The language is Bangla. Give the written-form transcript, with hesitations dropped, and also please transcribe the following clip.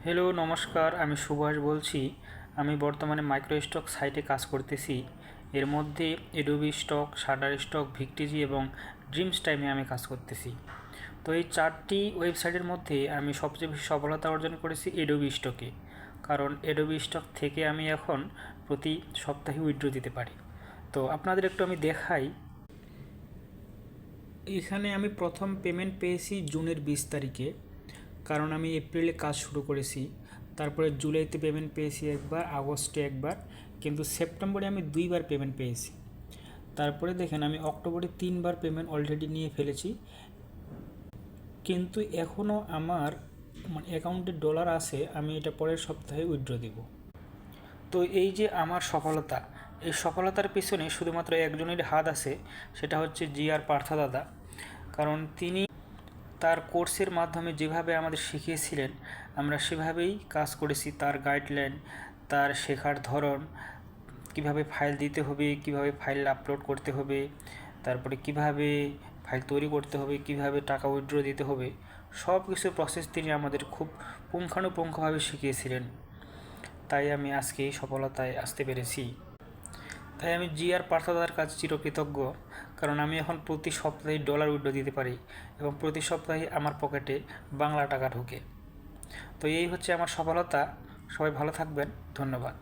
হ্যালো নমস্কার, আমি সুভাষ বলছি। আমি বর্তমানে মাইক্রোস্টক সাইটে কাজ করতেছি। এর মধ্যে এডোবি স্টক, শাটার স্টক, ভিক্টিজি এবং ড্রিমস টাইমে আমি কাজ করতেছি। তো এই চারটি ওয়েবসাইটের মধ্যে আমি সবচেয়ে বেশি সফলতা অর্জন করেছি এডোবি স্টকে। কারণ এডোবি স্টক থেকে আমি এখন প্রতি সপ্তাহে উইথড্র দিতে পারি। তো আপনাদের একটু আমি দেখাই। এখানে আমি প্রথম পেমেন্ট পেয়েছি জুনের 20 তারিখে, কারণ আমি এপ্রিলে কাজ শুরু করেছি। তারপরে জুলাইতে পেমেন্ট পেয়েছি একবার, আগস্টে একবার, কিন্তু সেপ্টেম্বরে আমি 2বার পেমেন্ট পেয়েছি। তারপরে দেখেন আমি অক্টোবরে 3বার পেমেন্ট অলরেডি নিয়ে ফেলেছি, কিন্তু এখনও আমার অ্যাকাউন্টে ডলার আছে। আমি এটা পরের সপ্তাহে উইথড্র দিব। তো এই যে আমার সফলতা, এই সফলতার পিছনে শুধুমাত্র একজনের হাত আছে, সেটা হচ্ছে জিআর পার্থ দাদা। কারণ তিনি তার কোর্সের মাধ্যমে যেভাবে আমাদের শিখিয়েছিলেন, আমরা সেভাবেই কাজ করেছি। তার গাইডলাইন, তার শেখার ধরন, কিভাবে ফাইল দিতে হবে, কিভাবে ফাইল আপলোড করতে হবে, তারপরে কিভাবে ফাইল তৈরি করতে হবে, কিভাবে টাকা উইথড্র দিতে হবে, সব কিছু প্রসেস তিনি আমাদের খুব পুঙ্খানুপুঙ্খভাবে শিখিয়েছিলেন। তাই আমি আজকে এই সফলতায় আসতে পেরেছি। তাই আমি জিআর পার্থদার কাছে চিরকৃতজ্ঞ। কারণ আমি এখন প্রতি সপ্তাহে ডলার উইথড্র দিতে পারি এবং প্রতি সপ্তাহে আমার পকেটে বাংলা টাকা ঢোকে। তো এই হচ্ছে আমার সফলতা। সবাই ভালো থাকবেন। ধন্যবাদ।